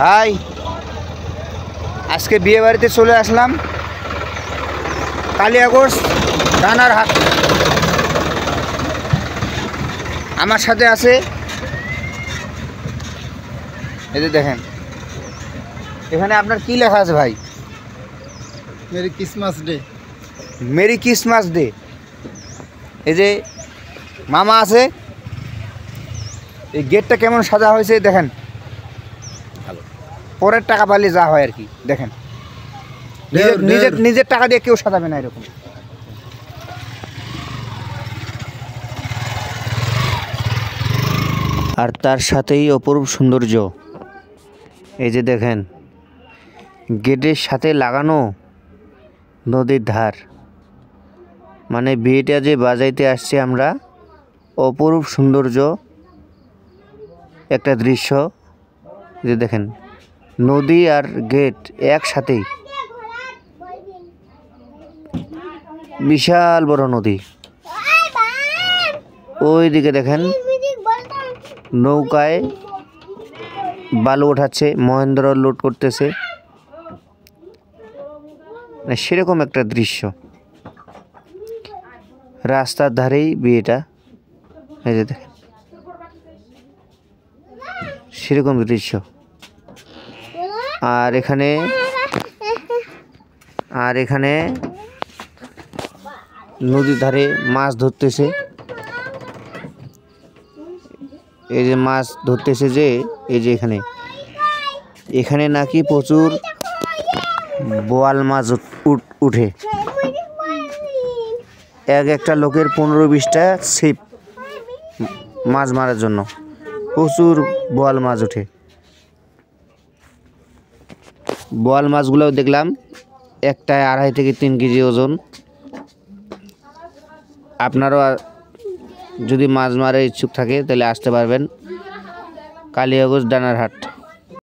High, আজকে বিয়ে বাড়িতে চলে আসলাম কালিয়াগঞ্জ ডানার হাট। আমার সাথে আছে এই যে দেখেন, এখানে আপনার কি লেখা আছে ভাই? Merry Christmas day. Merry Christmas day. এই যে মামা আছে, এই গেটটা কেমন সাজা হয়েছে দেখেন। পরের টাকা পাইলে যা হয় আর কি, দেখেন নিজের টাকা দিয়ে কেউ সাজাবে না এরকম। আর তার সাথেই অপরূপ সৌন্দর্য। এই যে দেখেন, গেটের সাথে লাগানো নদীর ধার, মানে বিয়েটা যে বাজাইতে আসছে আমরা, অপরূপ সৌন্দর্য একটা দৃশ্য। যে দেখেন, নদী আর গেট একসাথেই, বিশাল বড় নদী। ওই দিকে দেখেন নৌকায় বালু ওঠাচ্ছে, মহেন্দ্র লোড করতেছে, সেরকম একটা দৃশ্য। রাস্তার ধারেই বিয়েটা, এই যে দেখেন সেরকম দৃশ্য। আর এখানে নদীর ধারে মাছ ধরতেছে। এই যে মাছ ধরতেছে, যে এই যে এখানে নাকি প্রচুর বোয়াল মাছ উঠে। একটা লোকের 15-20টা ছিপ মাছ মারার জন্য, প্রচুর বোয়াল মাছ ওঠে। বোয়াল মাছগুলোও দেখলাম একটায় 2.5 থেকে 3 কেজি ওজন। আপনারও যদি মাছ মারার ইচ্ছুক থাকে তাহলে আসতে পারবেন কালিয়াগঞ্জ ডানার হাট।